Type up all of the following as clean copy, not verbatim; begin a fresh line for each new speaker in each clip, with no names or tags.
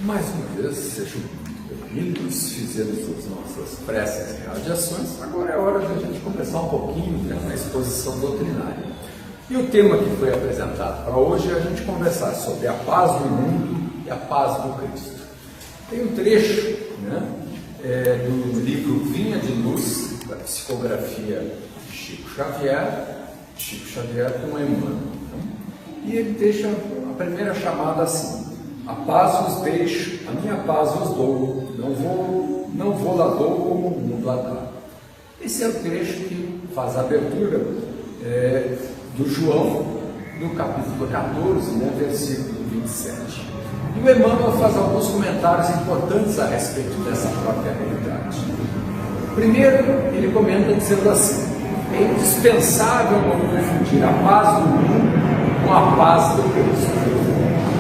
Mais uma vez, sejam bem-vindos, fizemos as nossas preces e radiações. Agora é hora de a gente conversar um pouquinho na exposição doutrinária. E o tema que foi apresentado para hoje é a gente conversar sobre a paz do mundo e a paz do Cristo. Tem um trecho do livro Vinha de Luz, da psicografia de Chico Xavier com Emmanuel. E ele deixa a primeira chamada assim: a paz vos deixo, a minha paz vos dou, não vou lá dou como o mundo lá dá. Esse é o trecho que faz a abertura do João, no capítulo 14, versículo 27. E o Emmanuel faz alguns comentários importantes a respeito dessa própria realidade. Primeiro, ele comenta dizendo assim: é indispensável não confundir a paz do mundo com a paz do Cristo.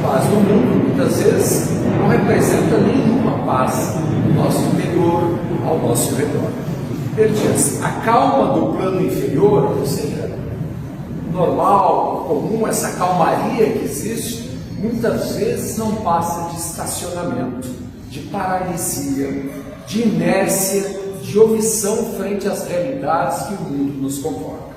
A paz do mundo, muitas vezes, não representa nenhuma paz no nosso interior, ao nosso redor. Ele diz: a calma do plano inferior, ou seja, normal, comum, essa calmaria que existe, muitas vezes não passa de estacionamento, de paralisia, de inércia, de omissão frente às realidades que o mundo nos convoca.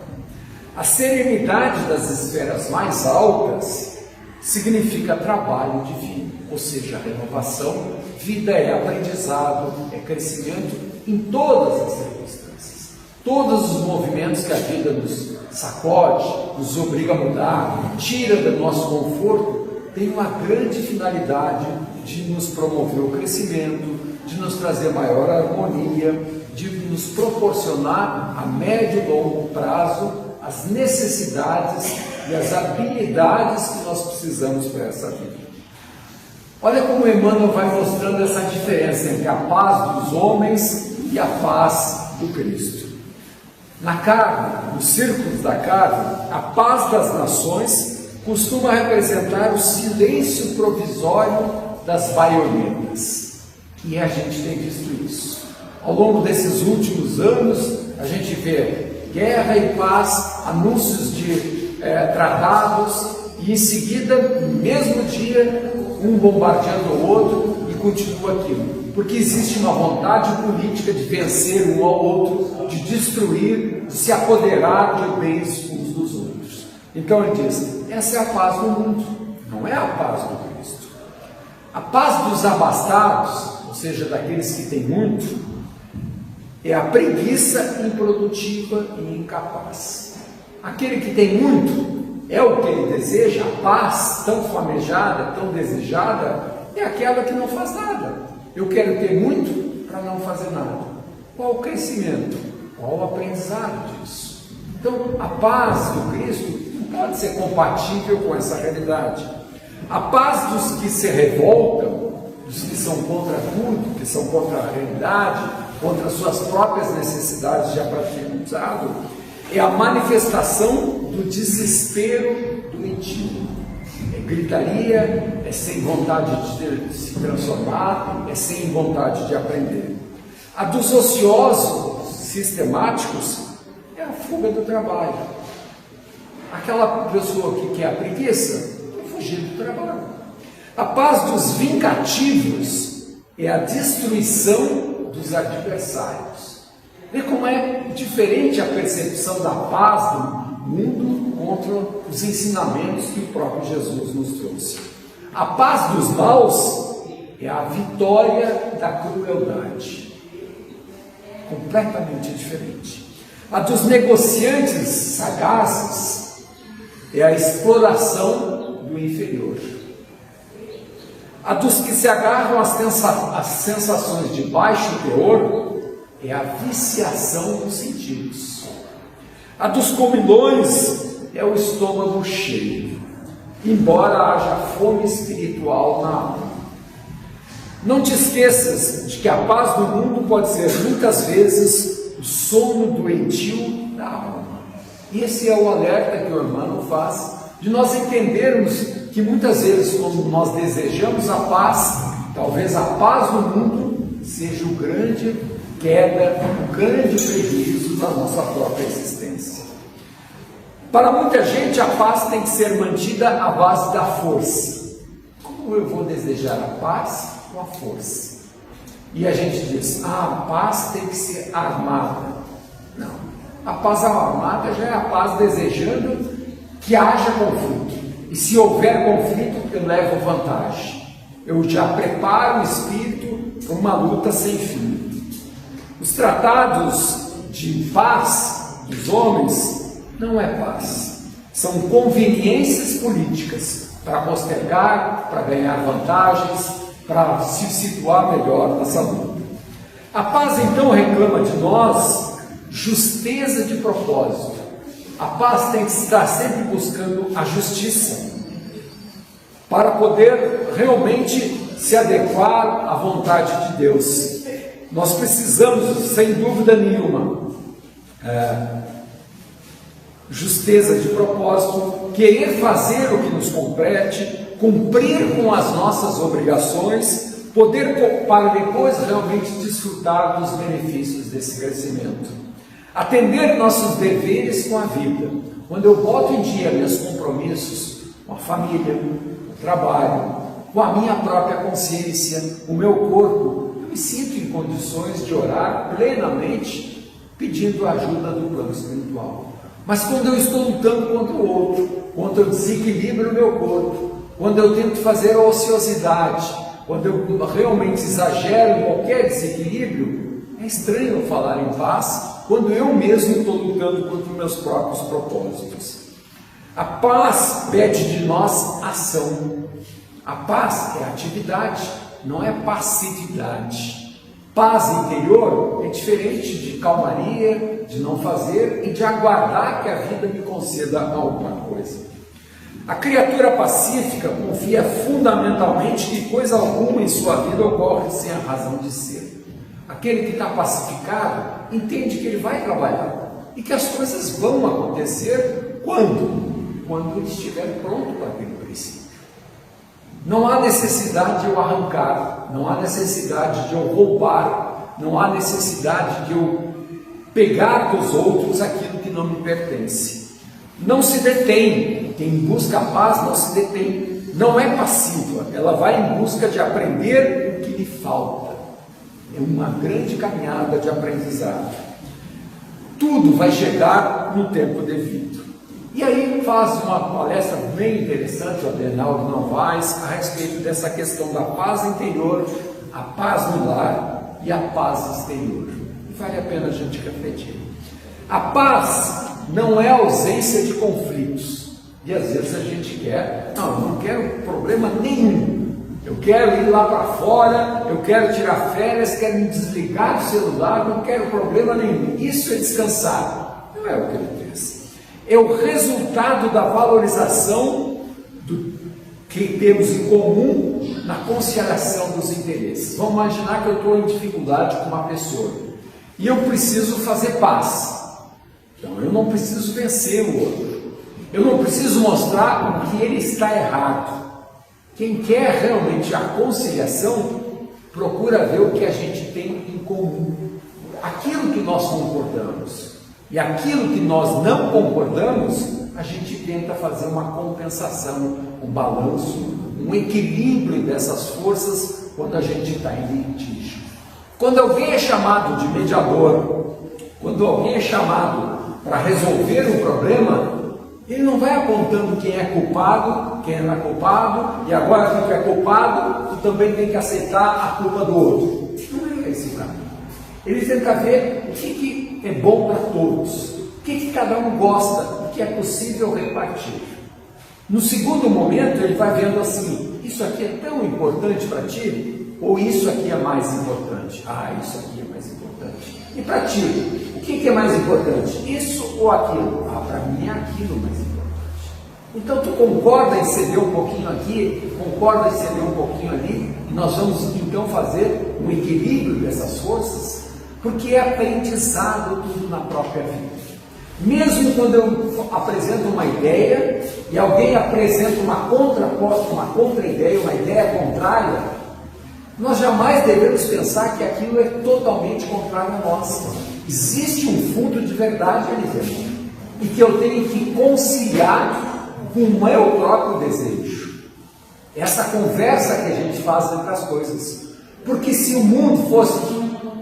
A serenidade das esferas mais altas significa trabalho divino, ou seja, renovação, vida é aprendizado, é crescimento em todas as circunstâncias. Todos os movimentos que a vida nos sacode, nos obriga a mudar, tira do nosso conforto, tem uma grande finalidade de nos promover o crescimento, de nos trazer maior harmonia, de nos proporcionar a médio e longo prazo as necessidades e as habilidades que nós precisamos para essa vida. Olha como Emmanuel vai mostrando essa diferença entre a paz dos homens e a paz do Cristo. Na carne, nos círculos da carne, a paz das nações costuma representar o silêncio provisório das baionetas. E a gente tem visto isso. Ao longo desses últimos anos, a gente vê guerra e paz, anúncios de tratados, e em seguida, no mesmo dia, um bombardeando o outro e continua aquilo. Porque existe uma vontade política de vencer um ao outro, de destruir, de se apoderar de bens uns dos outros. Então ele diz: essa é a paz do mundo, não é a paz do Cristo. A paz dos abastados, ou seja, daqueles que têm muito, é a preguiça improdutiva e incapaz. Aquele que tem muito é o que ele deseja. A paz tão flamejada, tão desejada, é aquela que não faz nada. Eu quero ter muito para não fazer nada. Qual o crescimento? Qual o aprendizado disso? Então, a paz do Cristo não pode ser compatível com essa realidade. A paz dos que se revoltam, dos que são contra tudo, que são contra a realidade, contra as suas próprias necessidades de aprendizado, é a manifestação do desespero doentio. É gritaria, é sem vontade de se transformar, é sem vontade de aprender. A dos ociosos sistemáticos é a fuga do trabalho. Aquela pessoa que quer a preguiça, quer fugir do trabalho. A paz dos vingativos é a destruição dos adversários. Vê como é diferente a percepção da paz do mundo contra os ensinamentos que o próprio Jesus nos trouxe. A paz dos maus é a vitória da crueldade. Completamente diferente. A dos negociantes sagazes é a exploração do inferior. A dos que se agarram às sensações de baixo teor é a viciação dos sentidos. A dos comilões é o estômago cheio, embora haja fome espiritual na alma. Não te esqueças de que a paz do mundo pode ser muitas vezes o sono doentio da alma. Esse é o alerta que o Emmanuel faz, de nós entendermos que muitas vezes, quando nós desejamos a paz, talvez a paz do mundo seja o grande queda, o grande prejuízo da nossa própria existência. Para muita gente, a paz tem que ser mantida à base da força. Como eu vou desejar a paz com a força. E a gente diz, a paz tem que ser armada. Não. A paz armada já é a paz desejando que haja conflito. E se houver conflito, eu levo vantagem. Eu já preparo o espírito para uma luta sem fim. Os tratados de paz dos homens não é paz. São conveniências políticas para postergar, para ganhar vantagens, para se situar melhor nessa luta. A paz então reclama de nós justeza de propósito. A paz tem que estar sempre buscando a justiça para poder realmente se adequar à vontade de Deus. Nós precisamos, sem dúvida nenhuma, justeza de propósito, querer fazer o que nos compete, cumprir com as nossas obrigações, poder para depois realmente desfrutar dos benefícios desse crescimento. Atender nossos deveres com a vida. Quando eu boto em dia meus compromissos com a família, com o trabalho, com a minha própria consciência, o meu corpo, eu me sinto em condições de orar plenamente, pedindo a ajuda do plano espiritual. Mas quando eu estou lutando contra o outro, quando eu desequilibro o meu corpo, quando eu tento fazer a ociosidade, quando eu realmente exagero em qualquer desequilíbrio, é estranho falar em paz quando eu mesmo estou lutando contra os meus próprios propósitos. A paz pede de nós ação. A paz é atividade, não é passividade. Paz interior é diferente de calmaria, de não fazer e de aguardar que a vida me conceda alguma coisa. A criatura pacífica confia fundamentalmente que coisa alguma em sua vida ocorre sem a razão de ser. Aquele que está pacificado entende que ele vai trabalhar e que as coisas vão acontecer quando? Quando ele estiver pronto para aquele princípio. Não há necessidade de eu arrancar, não há necessidade de eu roubar, não há necessidade de eu pegar dos outros aquilo que não me pertence. Não se detém, quem busca a paz não se detém, não é passiva, ela vai em busca de aprender o que lhe falta. É uma grande caminhada de aprendizado. Tudo vai chegar no tempo devido. E aí faz uma palestra bem interessante o Adenauer Novaes a respeito dessa questão da paz interior, a paz no lar e a paz exterior. E vale a pena a gente refletir. A paz não é ausência de conflitos. E às vezes a gente quer, não, eu não quero problema nenhum. Eu quero ir lá para fora, eu quero tirar férias, quero me desligar do celular, não quero problema nenhum. Isso é descansar. Não é o que ele pensa. É o resultado da valorização do que temos em comum na conciliação dos interesses. Vamos imaginar que eu estou em dificuldade com uma pessoa e eu preciso fazer paz. Então eu não preciso vencer o outro. Eu não preciso mostrar o que ele está errado. Quem quer realmente a conciliação procura ver o que a gente tem em comum. Aquilo que nós concordamos. E aquilo que nós não concordamos, a gente tenta fazer uma compensação, um balanço, um equilíbrio dessas forças quando a gente está em litígio. Quando alguém é chamado de mediador, quando alguém é chamado para resolver um problema, ele não vai apontando quem é culpado, quem não é culpado, e agora que tu é culpado, tu também tem que aceitar a culpa do outro. Não é esse o caminho. Ele tenta ver o que é bom para todos, o que cada um gosta, o que é possível repartir. No segundo momento, ele vai vendo assim, isso aqui é tão importante para ti, ou isso aqui é mais importante? Ah, isso aqui é mais importante. E para ti, o que é mais importante? Isso ou aquilo? Ah, para mim é aquilo mais importante. Então, tu concorda em ceder um pouquinho aqui, concorda em ceder um pouquinho ali, e nós vamos então fazer um equilíbrio dessas forças, porque é aprendizado tudo na própria vida. Mesmo quando eu apresento uma ideia e alguém apresenta uma contraposta, uma contra-ideia, uma ideia contrária, nós jamais devemos pensar que aquilo é totalmente contrário a nós. Existe um fundo de verdade ali dentro e que eu tenho que conciliar com o meu próprio desejo. essa conversa que a gente faz entre as coisas. Porque se o mundo fosse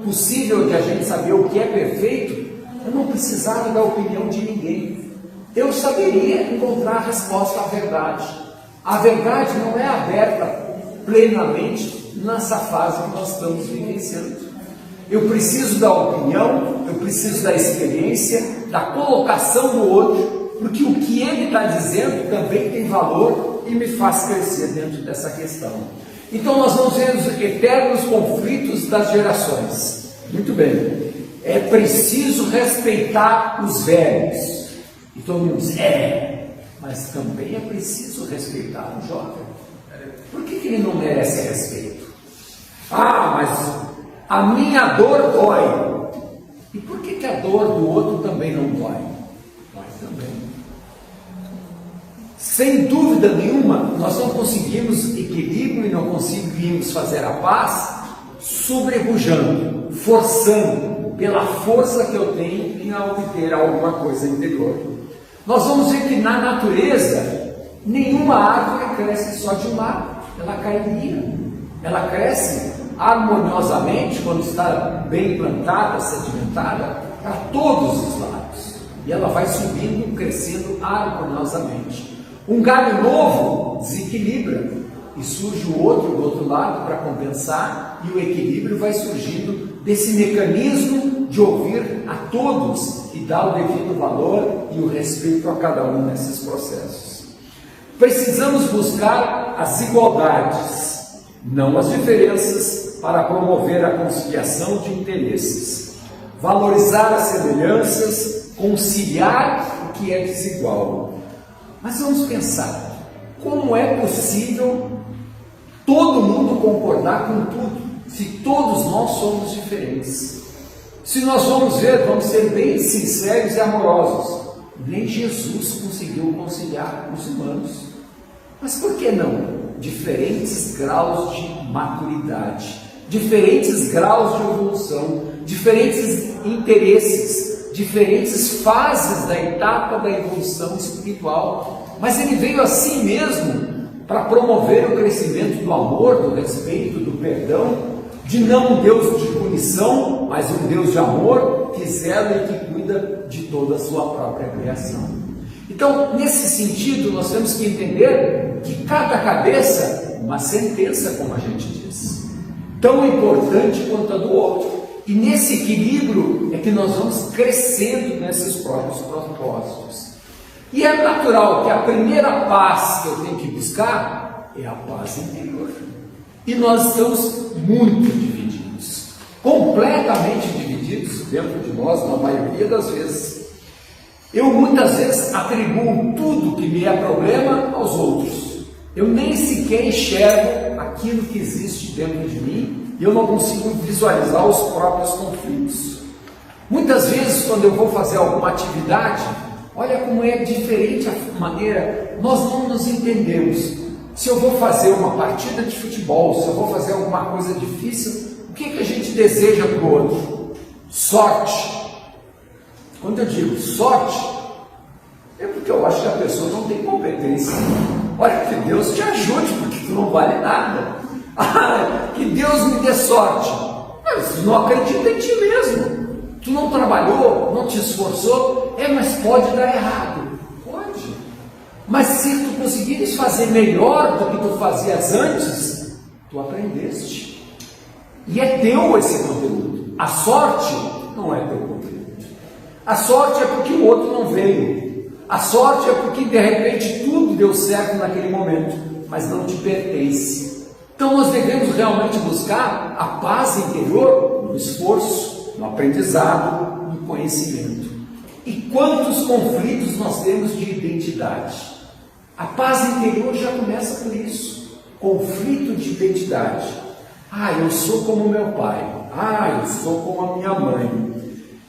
possível de a gente saber o que é perfeito, eu não precisava da opinião de ninguém. Eu saberia encontrar a resposta à verdade. A verdade não é aberta plenamente nessa fase que nós estamos vivenciando. Eu preciso da opinião, eu preciso da experiência, da colocação do outro, porque o que ele está dizendo também tem valor e me faz crescer dentro dessa questão. Então nós vamos ver os eternos conflitos das gerações. Muito bem. É preciso respeitar os velhos. E todo mundo diz, mas também é preciso respeitar o jovem. Por que ele não merece respeito? Mas a minha dor dói. E por que a dor do outro também não dói? Dói também. Sem dúvida nenhuma, nós não conseguimos equilíbrio e não conseguimos fazer a paz sobrepujando, forçando, pela força que eu tenho em obter alguma coisa interior. Nós vamos ver que na natureza, nenhuma árvore cresce só de um lado, ela cairia. Ela cresce harmoniosamente, quando está bem plantada, sedimentada, para todos os lados. E ela vai subindo, crescendo harmoniosamente. Um galho novo desequilibra e surge o outro do outro lado para compensar, e o equilíbrio vai surgindo desse mecanismo de ouvir a todos e dar o devido valor e o respeito a cada um nesses processos. Precisamos buscar as igualdades, não as diferenças, para promover a conciliação de interesses, valorizar as semelhanças, conciliar o que é desigual. Mas vamos pensar, como é possível todo mundo concordar com tudo, se todos nós somos diferentes? Se nós vamos ver, vamos ser bem sinceros e amorosos, nem Jesus conseguiu conciliar os humanos. Mas por que não? Diferentes graus de maturidade, diferentes graus de evolução, diferentes interesses, diferentes fases da etapa da evolução espiritual, mas ele veio assim mesmo para promover o crescimento do amor, do respeito, do perdão, de não um Deus de punição, mas um Deus de amor, que zela e que cuida de toda a sua própria criação. Então, nesse sentido, nós temos que entender que cada cabeça, uma sentença, como a gente diz, tão importante quanto a do outro. E nesse equilíbrio é que nós vamos crescendo nesses próprios propósitos. E é natural que a primeira paz que eu tenho que buscar é a paz interior. E nós estamos muito divididos, completamente divididos dentro de nós, na maioria das vezes. Eu muitas vezes atribuo tudo que me é problema aos outros. Eu nem sequer enxergo aquilo que existe dentro de mim e eu não consigo visualizar os próprios conflitos. Muitas vezes, quando eu vou fazer alguma atividade, olha como é diferente a maneira, nós não nos entendemos. Se eu vou fazer uma partida de futebol, se eu vou fazer alguma coisa difícil, o que a gente deseja para o outro? Sorte. Quando eu digo sorte, é porque eu acho que a pessoa não tem competência. Olha, que Deus te ajude, porque tu não vale nada. Que Deus me dê sorte. Mas tu não acredita em ti mesmo. Tu não trabalhou, não te esforçou. Mas pode dar errado. Pode. Mas se tu conseguires fazer melhor do que tu fazias antes, tu aprendeste. E é teu esse conteúdo. A sorte não é teu conteúdo. A sorte é porque o outro não veio. A sorte é porque de repente tudo deu certo naquele momento, mas não te pertence. Então nós devemos realmente buscar a paz interior no esforço, no aprendizado, no conhecimento. E quantos conflitos nós temos de identidade? A paz interior já começa por isso. Conflito de identidade. Eu sou como meu pai. Eu sou como a minha mãe.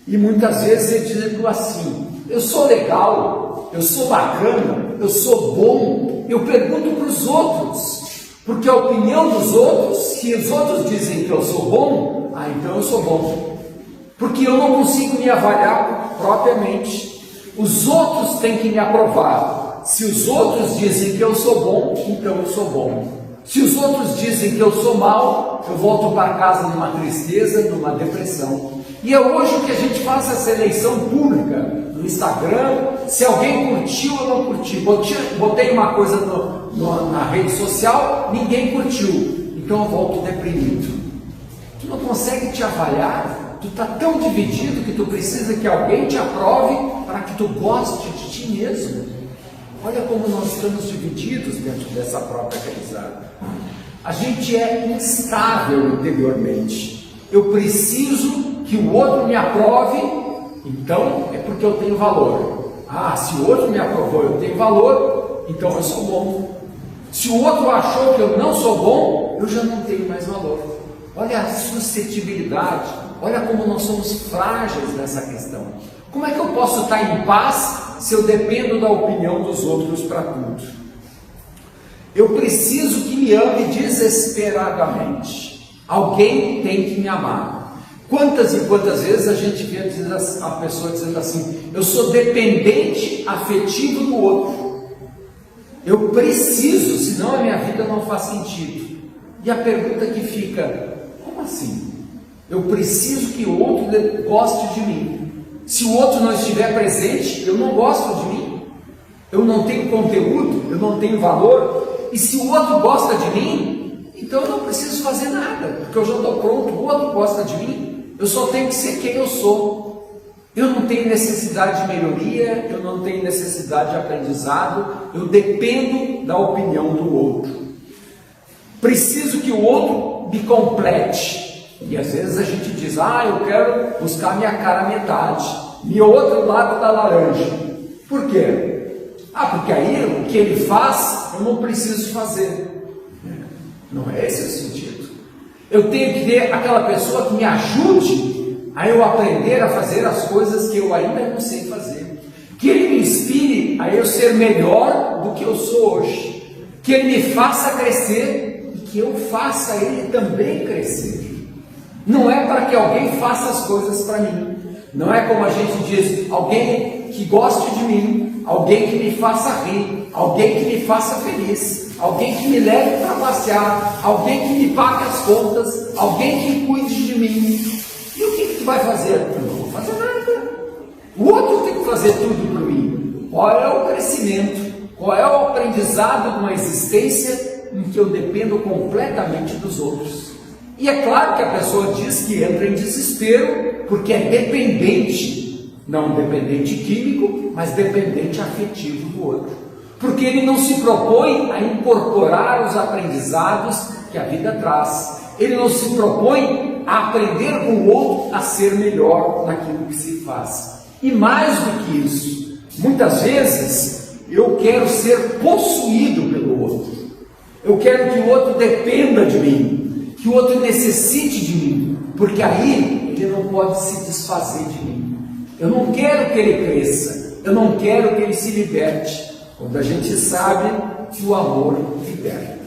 E muitas vezes eu digo assim, eu sou legal, eu sou bacana, eu sou bom. Eu pergunto para os outros, porque a opinião dos outros, se os outros dizem que eu sou bom, então eu sou bom. Porque eu não consigo me avaliar propriamente. Os outros têm que me aprovar. se os outros dizem que eu sou bom, então eu sou bom. Se os outros dizem que eu sou mal, eu volto para casa numa tristeza, numa depressão. E é hoje que a gente faz essa eleição pública no Instagram, se alguém curtiu ou não curtiu. Botei uma coisa na rede social, ninguém curtiu, então eu volto deprimido. Tu não consegue te avaliar, tu está tão dividido que tu precisa que alguém te aprove para que tu goste de ti mesmo. Olha como nós estamos divididos dentro dessa própria realizada. A gente é instável interiormente. Eu preciso que o outro me aprove, então é porque eu tenho valor. Ah, se o outro me aprovou, eu tenho valor, então eu sou bom. Se o outro achou que eu não sou bom, eu já não tenho mais valor. Olha a suscetibilidade, olha como nós somos frágeis nessa questão. Como é que eu posso estar em paz se eu dependo da opinião dos outros para tudo? Eu preciso que me ame desesperadamente. Alguém tem que me amar. Quantas e quantas vezes a gente vê a pessoa dizendo assim: eu sou dependente afetivo do outro. Eu preciso, senão a minha vida não faz sentido. E a pergunta que fica: como assim? Eu preciso que o outro goste de mim. Se o outro não estiver presente, eu não gosto de mim. Eu não tenho conteúdo, eu não tenho valor. E se o outro gosta de mim, então eu não preciso fazer nada, porque eu já estou pronto, o outro gosta de mim. Eu só tenho que ser quem eu sou. Eu não tenho necessidade de melhoria, eu não tenho necessidade de aprendizado, eu dependo da opinião do outro. Preciso que o outro me complete. E às vezes a gente diz: eu quero buscar minha cara metade, meu outro lado da laranja. Por quê? Porque aí o que ele faz, eu não preciso fazer. Não é esse o sentido. Eu tenho que ter aquela pessoa que me ajude a eu aprender a fazer as coisas que eu ainda não sei fazer. Que ele me inspire a eu ser melhor do que eu sou hoje. Que ele me faça crescer e que eu faça ele também crescer. Não é para que alguém faça as coisas para mim. Não é como a gente diz: alguém que goste de mim, alguém que me faça rir, alguém que me faça feliz, alguém que me leve para passear, alguém que me pague as contas, alguém que cuide de mim. E o que tu vai fazer? Eu não vou fazer nada. O outro tem que fazer tudo por mim. Qual é o crescimento? Qual é o aprendizado de uma existência em que eu dependo completamente dos outros? E é claro que a pessoa diz que entra em desespero porque é dependente, não dependente químico, mas dependente afetivo do outro. Porque ele não se propõe a incorporar os aprendizados que a vida traz. Ele não se propõe a aprender com o outro a ser melhor naquilo que se faz. E mais do que isso, muitas vezes eu quero ser possuído pelo outro. Eu quero que o outro dependa de mim. Que o outro necessite de mim, porque aí ele não pode se desfazer de mim. Eu não quero que ele cresça, eu não quero que ele se liberte, quando a gente sabe que o amor liberta.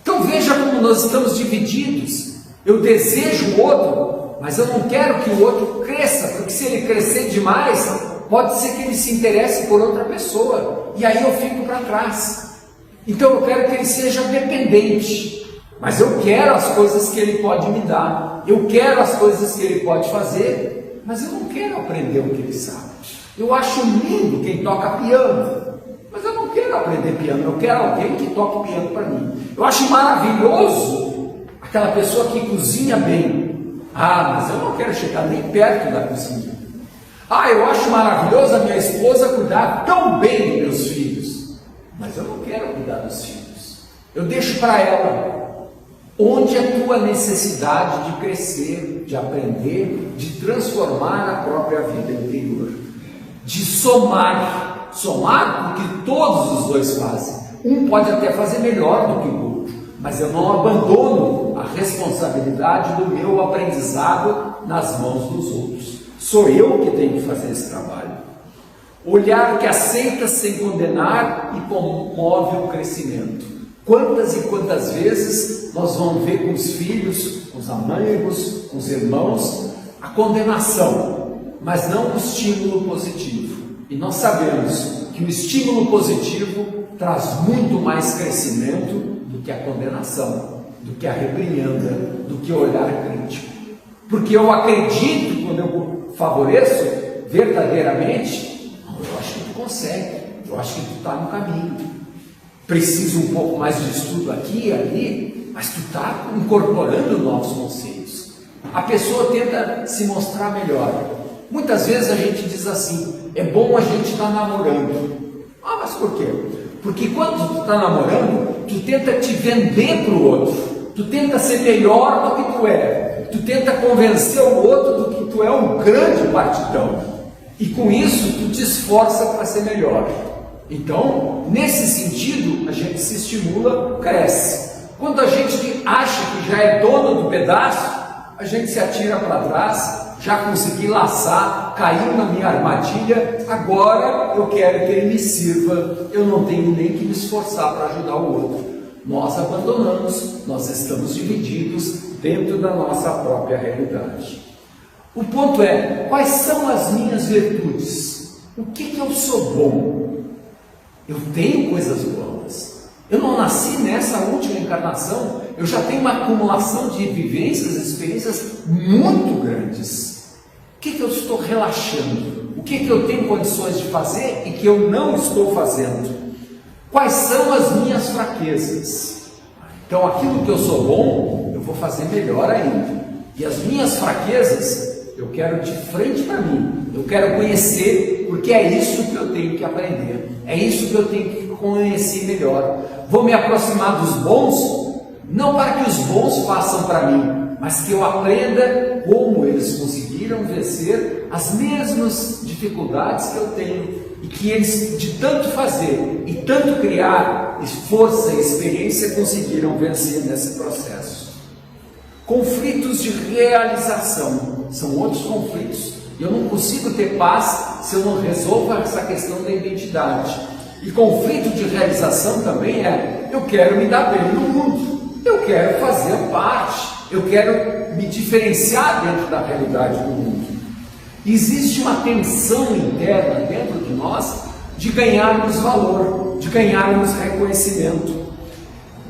Então veja como nós estamos divididos. Eu desejo o outro, mas eu não quero que o outro cresça, porque se ele crescer demais, pode ser que ele se interesse por outra pessoa, e aí eu fico para trás. Então eu quero que ele seja dependente. Mas eu quero as coisas que ele pode me dar, eu quero as coisas que ele pode fazer, mas eu não quero aprender o que ele sabe. Eu acho lindo quem toca piano, mas eu não quero aprender piano, eu quero alguém que toque piano para mim. Eu acho maravilhoso aquela pessoa que cozinha bem, mas eu não quero chegar nem perto da cozinha. Eu acho maravilhoso a minha esposa cuidar tão bem dos meus filhos, mas eu não quero cuidar dos filhos. Eu deixo para ela. Onde a tua necessidade de crescer, de aprender, de transformar a própria vida interior, de somar porque todos os dois fazem. Um pode até fazer melhor do que o outro, mas eu não abandono a responsabilidade do meu aprendizado nas mãos dos outros. Sou eu que tenho que fazer esse trabalho. Olhar que aceita sem condenar e promove o crescimento. Quantas e quantas vezes nós vamos ver com os filhos, com os amigos, com os irmãos, a condenação, mas não o estímulo positivo. E nós sabemos que o estímulo positivo traz muito mais crescimento do que a condenação, do que a reprimenda, do que o olhar crítico. Porque eu acredito, quando eu favoreço verdadeiramente, eu acho que tu consegue, eu acho que tu está no caminho. Preciso um pouco mais de estudo aqui e ali, mas tu está incorporando novos conceitos. A pessoa tenta se mostrar melhor. Muitas vezes a gente diz assim, é bom a gente estar namorando. Ah, mas por quê? Porque quando tu está namorando, tu tenta te vender para o outro, tu tenta ser melhor do que tu é, tu tenta convencer o outro do que tu é um grande partidão, e com isso tu te esforça para ser melhor. Então, nesse sentido, a gente se estimula, cresce. Quando a gente acha que já é dono do pedaço, a gente se atira para trás, já consegui laçar, caiu na minha armadilha, agora eu quero que ele me sirva, eu não tenho nem que me esforçar para ajudar o outro. Nós abandonamos, nós estamos divididos dentro da nossa própria realidade. O ponto é, quais são as minhas virtudes? O que eu sou bom? Eu tenho coisas boas. Eu não nasci nessa última encarnação, eu já tenho uma acumulação de vivências, experiências muito grandes. O que eu estou relaxando? O que eu tenho condições de fazer e que eu não estou fazendo? Quais são as minhas fraquezas? Então, aquilo que eu sou bom, eu vou fazer melhor ainda. E as minhas fraquezas, eu quero de frente para mim. Eu quero conhecer, porque é isso que eu tenho que aprender. É isso que eu tenho que conhecer melhor. Vou me aproximar dos bons, não para que os bons façam para mim, mas que eu aprenda como eles conseguiram vencer as mesmas dificuldades que eu tenho, e que eles, de tanto fazer e tanto criar força e experiência, conseguiram vencer nesse processo. Conflitos de realização são outros conflitos. Eu não consigo ter paz se eu não resolvo essa questão da identidade. E conflito de realização também é: eu quero me dar bem no mundo, eu quero fazer parte, eu quero me diferenciar dentro da realidade do mundo. Existe uma tensão interna dentro de nós de ganharmos valor, de ganharmos reconhecimento.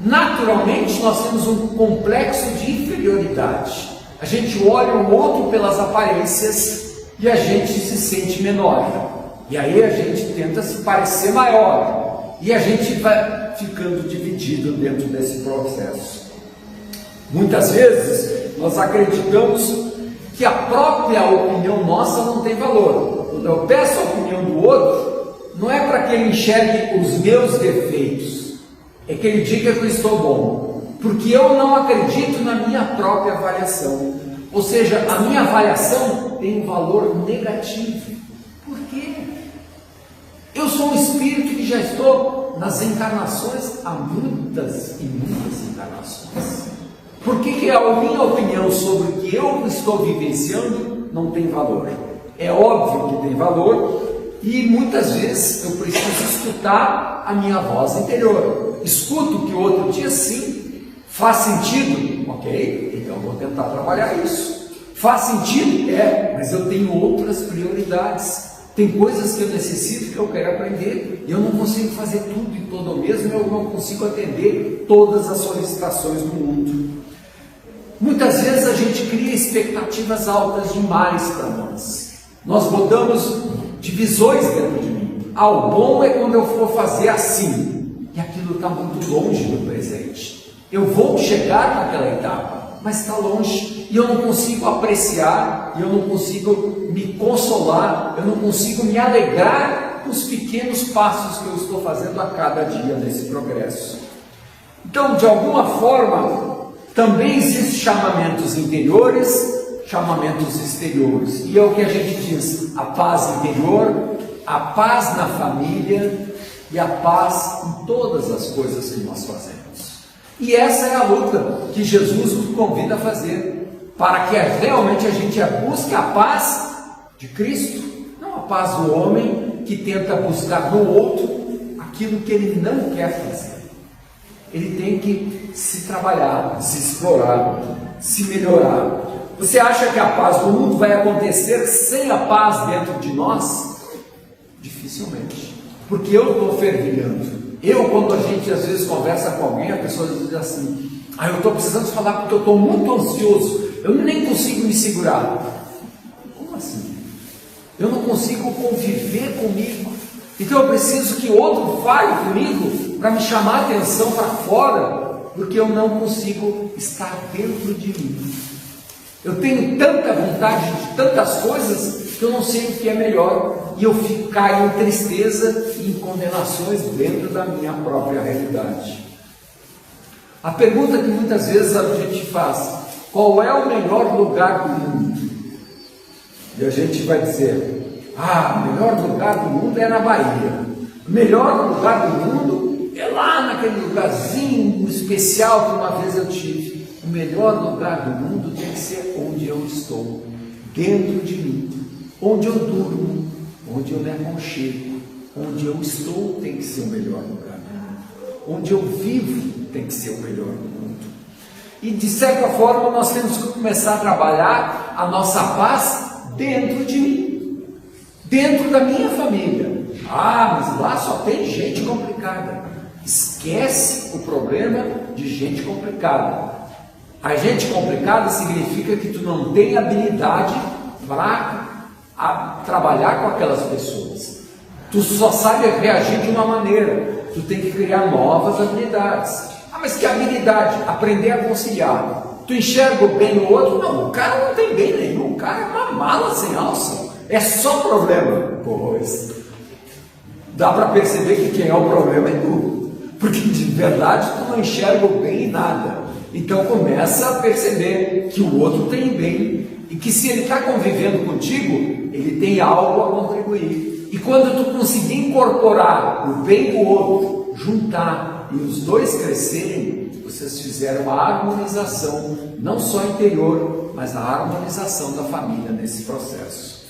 Naturalmente, nós temos um complexo de inferioridade. A gente olha o outro pelas aparências e a gente se sente menor. E aí a gente tenta se parecer maior. E a gente vai ficando dividido dentro desse processo. Muitas vezes nós acreditamos que a própria opinião nossa não tem valor. Quando eu peço a opinião do outro, não é para que ele enxergue os meus defeitos, é que ele diga que eu estou bom, porque eu não acredito na minha própria avaliação. Ou seja, a minha avaliação tem um valor negativo. Por quê? Eu sou um espírito que já estou nas encarnações há muitas e muitas encarnações. Por que a minha opinião sobre o que eu estou vivenciando não tem valor? É óbvio que tem valor, e muitas vezes eu preciso escutar a minha voz interior. Escuto que o outro diz sim, faz sentido, ok, então eu vou tentar trabalhar isso. Faz sentido? É, mas eu tenho outras prioridades. Tem coisas que eu necessito, que eu quero aprender, e eu não consigo fazer tudo e todo o mesmo, eu não consigo atender todas as solicitações do mundo. Muitas vezes a gente cria expectativas altas demais para nós. Nós botamos divisões dentro de mim. O bom é quando eu for fazer assim, e aquilo está muito longe do presente. Eu vou chegar naquela etapa, mas está longe, e eu não consigo apreciar, e eu não consigo me consolar, eu não consigo me alegrar com os pequenos passos que eu estou fazendo a cada dia nesse progresso. Então, de alguma forma, também existem chamamentos interiores, chamamentos exteriores. E é o que a gente diz: a paz interior, a paz na família e a paz em todas as coisas que nós fazemos. E essa é a luta que Jesus nos convida a fazer, para que realmente a gente busque a paz de Cristo, não a paz do homem que tenta buscar no outro aquilo que ele não quer fazer. Ele tem que se trabalhar, se explorar, se melhorar. Você acha que a paz do mundo vai acontecer sem a paz dentro de nós? Dificilmente. porque eu estou fervilhando. Quando a gente às vezes conversa com alguém, a pessoa diz assim: eu estou precisando falar porque eu estou muito ansioso, eu nem consigo me segurar. Como assim? Eu não consigo conviver comigo, então eu preciso que outro fale comigo para me chamar a atenção para fora, porque eu não consigo estar dentro de mim. Eu tenho tanta vontade de tantas coisas que eu não sei o que é melhor, e eu caio em tristeza e em condenações dentro da minha própria realidade. A pergunta que muitas vezes a gente faz: qual é o melhor lugar do mundo? E a gente vai dizer: o melhor lugar do mundo é na Bahia. O melhor lugar do mundo é lá naquele lugarzinho especial que uma vez eu tive. O melhor lugar do mundo tem que ser onde eu estou, dentro de mim, onde eu durmo, onde eu me aconchego, onde eu estou tem que ser o melhor lugar do mundo, onde eu vivo tem que ser o melhor do mundo. E de certa forma nós temos que começar a trabalhar a nossa paz dentro de mim, dentro da minha família. Mas lá só tem gente complicada. Esquece o problema de gente complicada. A gente complicada significa que tu não tem habilidade para trabalhar com aquelas pessoas. Tu só sabe reagir de uma maneira. Tu tem que criar novas habilidades. Mas que habilidade? Aprender a conciliar. Tu enxerga o bem no outro? Não, o cara não tem bem nenhum. O cara é uma mala sem alça. É só problema. Pois dá para perceber que quem é o problema é tu. Porque de verdade tu não enxerga o bem em nada. Então começa a perceber que o outro tem bem e que se ele está convivendo contigo, ele tem algo a contribuir. E quando tu conseguir incorporar o bem do outro, juntar e os dois crescerem, vocês fizeram a harmonização, não só interior, mas a harmonização da família nesse processo.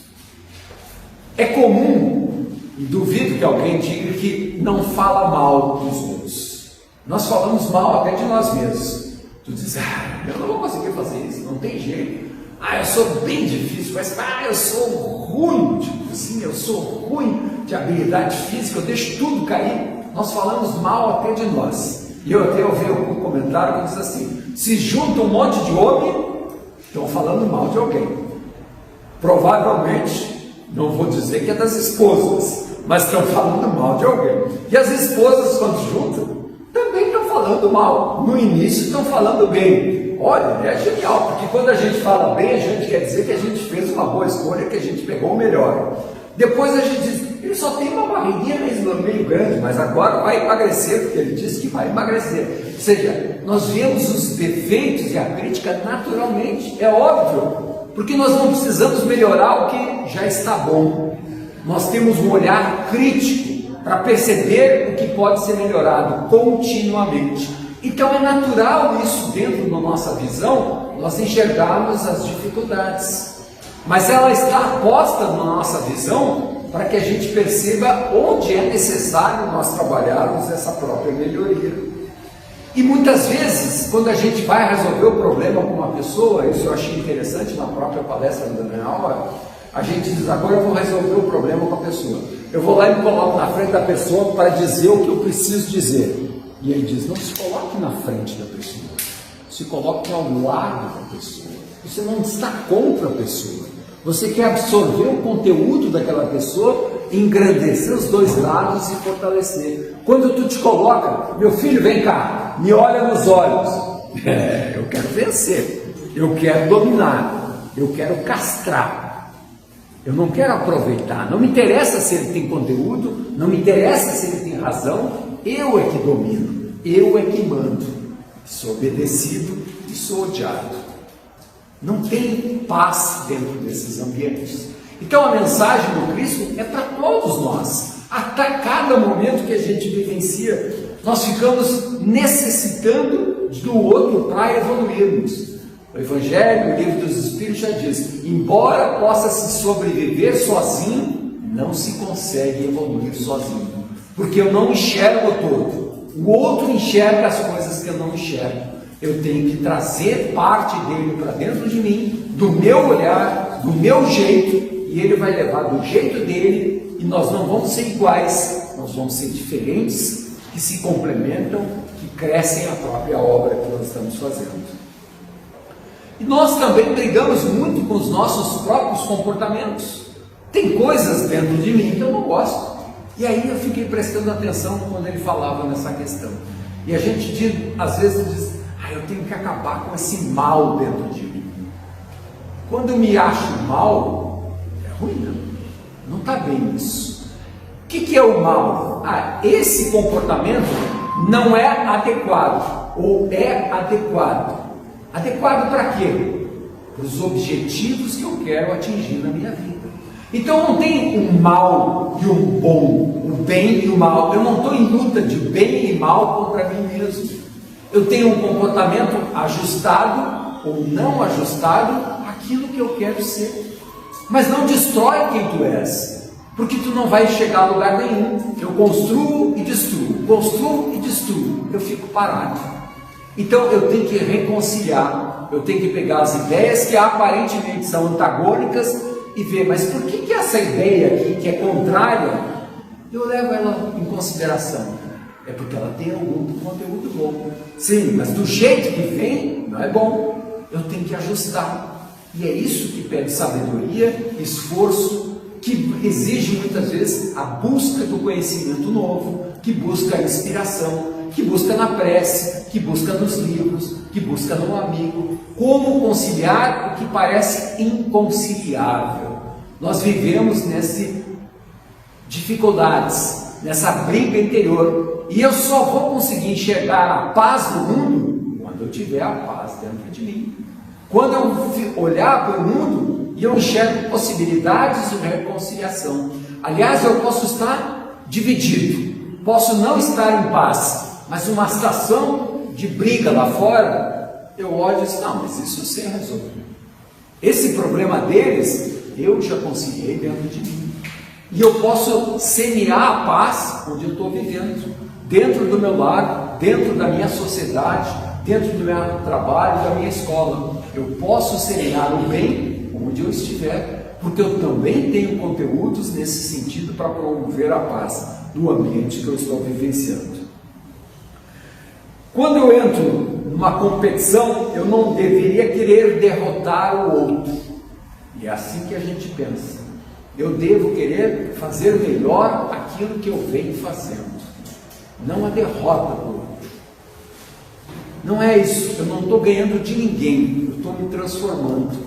É comum, e duvido que alguém diga que não fala mal dos outros. Nós falamos mal até de nós mesmos. Tu diz: eu não vou conseguir fazer isso, não tem jeito. Eu sou bem difícil, mas eu sou ruim, tipo assim, eu sou ruim de habilidade física, eu deixo tudo cair. Nós falamos mal até de nós. E eu até ouvi algum comentário que diz assim: se junta um monte de homem, estão falando mal de alguém. Provavelmente, não vou dizer que é das esposas, mas estão falando mal de alguém. E as esposas, quando juntam, também estão falando mal. No início estão falando bem. Olha, é genial, porque quando a gente fala bem, a gente quer dizer que a gente fez uma boa escolha, que a gente pegou o melhor. Depois a gente diz: ele só tem uma barriguinha meio grande, mas agora vai emagrecer, porque ele disse que vai emagrecer. Ou seja, nós vemos os defeitos e a crítica naturalmente, é óbvio, porque nós não precisamos melhorar o que já está bom. Nós temos um olhar crítico para perceber o que pode ser melhorado continuamente. Então é natural isso dentro da nossa visão, nós enxergarmos as dificuldades. Mas ela está posta na nossa visão para que a gente perceba onde é necessário nós trabalharmos essa própria melhoria. E muitas vezes, quando a gente vai resolver o problema com uma pessoa, isso eu achei interessante na própria palestra do Daniel, a gente diz: agora eu vou resolver o problema com a pessoa. Eu vou lá e me coloco na frente da pessoa para dizer o que eu preciso dizer. E ele diz: não se coloque na frente da pessoa, se coloque ao lado da pessoa. Você não está contra a pessoa. Você quer absorver o conteúdo daquela pessoa, engrandecer os dois lados e fortalecer. Quando tu te coloca: meu filho, vem cá, me olha nos olhos. Eu quero vencer, eu quero dominar, eu quero castrar. Eu não quero aproveitar. Não me interessa se ele tem conteúdo, não me interessa se ele tem razão. Eu é que domino, eu é que mando. Sou obedecido e sou odiado. Não tem paz dentro desses ambientes. Então a mensagem do Cristo é para todos nós. A cada momento que a gente vivencia, nós ficamos necessitando do outro para evoluirmos. O Evangelho, o Livro dos Espíritos já diz: embora possa se sobreviver sozinho, não se consegue evoluir sozinho, porque eu não enxergo o todo, o outro enxerga as coisas que eu não enxergo. Eu tenho que trazer parte dele para dentro de mim, do meu olhar, do meu jeito, e ele vai levar do jeito dele, e nós não vamos ser iguais, nós vamos ser diferentes, que se complementam, que crescem a própria obra que nós estamos fazendo. E nós também brigamos muito com os nossos próprios comportamentos. Tem coisas dentro de mim que eu não gosto. E aí eu fiquei prestando atenção quando ele falava nessa questão. E a gente às vezes diz, eu tenho que acabar com esse mal dentro de mim. Quando eu me acho mal, é ruim, não está bem isso. O que é o mal? Esse comportamento não é adequado, ou é adequado. Adequado para quê? Para os objetivos que eu quero atingir na minha vida. Então não tem um mal e um bom, um bem e o mal. Eu não estou em luta de bem e mal contra mim mesmo. Eu tenho um comportamento ajustado ou não ajustado àquilo que eu quero ser. Mas não destrói quem tu és, porque tu não vai chegar a lugar nenhum. Eu construo e destruo, eu fico parado. Então eu tenho que reconciliar, eu tenho que pegar as ideias que aparentemente são antagônicas e ver, mas por que essa ideia aqui, que é contrária, eu levo ela em consideração? É porque ela tem algum conteúdo bom. Sim, mas do jeito que vem, não é bom. Eu tenho que ajustar. E é isso que pede sabedoria, esforço, que exige muitas vezes a busca do conhecimento novo, que busca a inspiração, que busca na prece, que busca nos livros, que busca no amigo. Como conciliar o que parece inconciliável? Nós vivemos nessas dificuldades, nessa briga interior. E eu só vou conseguir enxergar a paz no mundo quando eu tiver a paz dentro de mim. Quando eu olhar para o mundo e eu enxergo possibilidades de reconciliação. Aliás, eu posso estar dividido, posso não estar em paz, mas uma situação de briga lá fora, eu olho e digo, não, mas isso se resolve. Esse problema deles, eu já conciliei dentro de mim. E eu posso semear a paz onde eu estou vivendo, dentro do meu lar, dentro da minha sociedade, dentro do meu trabalho, da minha escola. Eu posso semear o bem onde eu estiver, porque eu também tenho conteúdos nesse sentido para promover a paz no ambiente que eu estou vivenciando. Quando eu entro numa competição, eu não deveria querer derrotar o outro. E é assim que a gente pensa. Eu devo querer fazer melhor aquilo que eu venho fazendo, não a derrota do outro. Não é isso, eu não estou ganhando de ninguém, eu estou me transformando.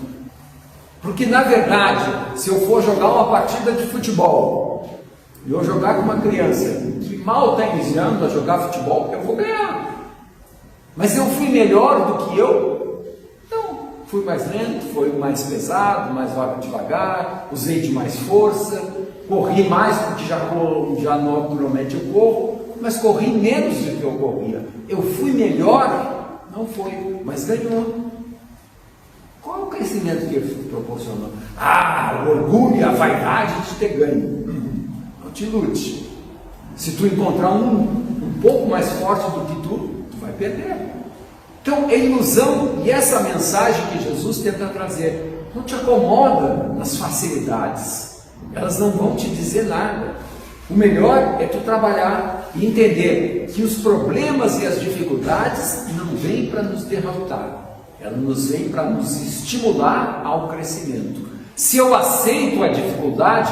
Porque na verdade, se eu for jogar uma partida de futebol, e eu jogar com uma criança que mal está iniciando a jogar futebol, eu vou ganhar. Mas eu fui melhor do que eu? Não, fui mais lento, foi mais pesado, mais devagar, usei de mais força, corri mais porque já naturalmente eu corro, mas corri menos do que eu corria. Eu fui melhor? Não foi, mas ganhou. Qual é o crescimento que ele proporcionou? O orgulho e a vaidade de ter ganho. Não te ilude. Se tu encontrar um pouco mais forte do que tu vai perder. Então é ilusão, e essa mensagem que Jesus tenta trazer, não te acomoda nas facilidades, elas não vão te dizer nada. O melhor é tu trabalhar e entender que os problemas e as dificuldades não vêm para nos derrotar, elas nos vêm para nos estimular ao crescimento. Se eu aceito a dificuldade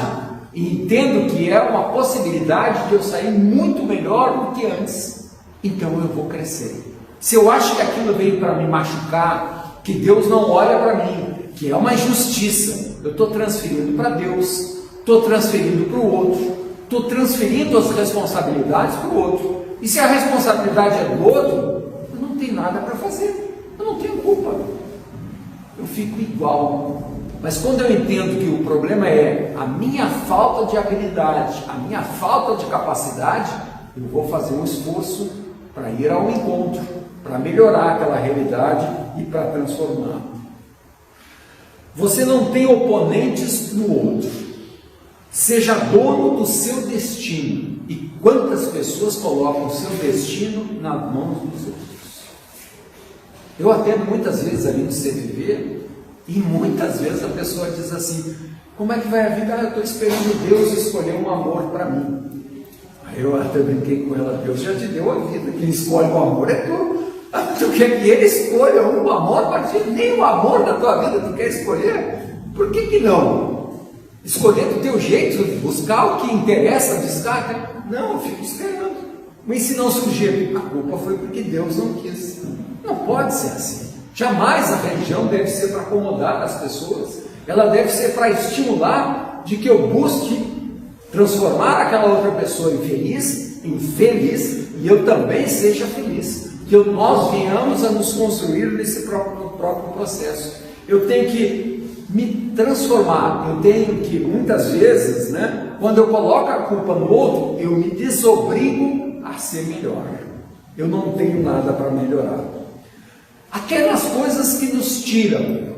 e entendo que é uma possibilidade de eu sair muito melhor do que antes, então eu vou crescer. Se eu acho que aquilo veio para me machucar, que Deus não olha para mim, que é uma injustiça, eu estou transferindo para Deus, estou transferindo para o outro, estou transferindo as responsabilidades para o outro. E se a responsabilidade é do outro, eu não tenho nada para fazer, eu não tenho culpa, eu fico igual. Mas quando eu entendo que o problema é a minha falta de habilidade, a minha falta de capacidade, eu vou fazer um esforço para ir ao encontro, para melhorar aquela realidade e para transformar. Você não tem oponentes no outro. Seja dono do seu destino. E quantas pessoas colocam o seu destino nas mãos dos outros? Eu atendo muitas vezes ali no CVV e muitas vezes a pessoa diz assim: como é que vai a vida? Eu estou esperando Deus escolher um amor para mim. Aí eu até brinquei com ela, Deus já te deu a vida, quem escolhe o amor é tu. Tu quer que ele escolha o amor para ti? Nem o amor da tua vida tu quer escolher? Por que não? Escolher do teu jeito, buscar o que interessa, buscar. Não, eu fico esperando. Mas se não surgir, a culpa foi porque Deus não quis. Não pode ser assim. Jamais a religião deve ser para acomodar as pessoas. Ela deve ser para estimular de que eu busque transformar aquela outra pessoa em feliz, e eu também seja feliz. Que nós venhamos a nos construir nesse próprio processo. Eu tenho que me transformar, eu tenho que, muitas vezes, né, quando eu coloco a culpa no outro, eu me desobrigo a ser melhor. Eu não tenho nada para melhorar. Aquelas coisas que nos tiram,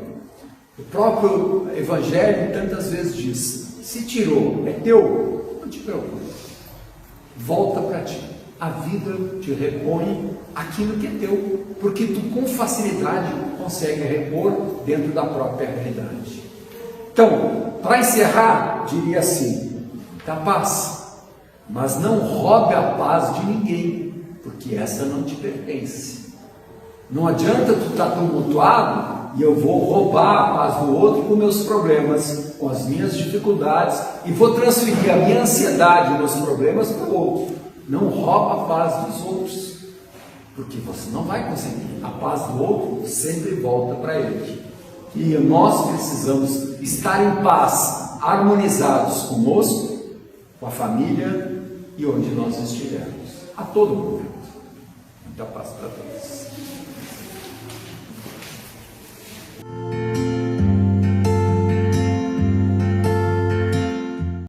o próprio Evangelho tantas vezes diz, se tirou, é teu, não te preocupe, volta para ti. A vida te repõe aquilo que é teu, porque tu com facilidade consegue repor dentro da própria realidade. Então, para encerrar, diria assim, dá paz, mas não roube a paz de ninguém, porque essa não te pertence. Não adianta tu estar tumultuado e eu vou roubar a paz do outro com meus problemas, com as minhas dificuldades, e vou transferir a minha ansiedade e meus problemas para o outro. Não rouba a paz dos outros, porque você não vai conseguir. A paz do outro sempre volta para ele. E nós precisamos estar em paz, harmonizados conosco, com a família e onde nós estivermos, a todo momento. Muita paz para todos.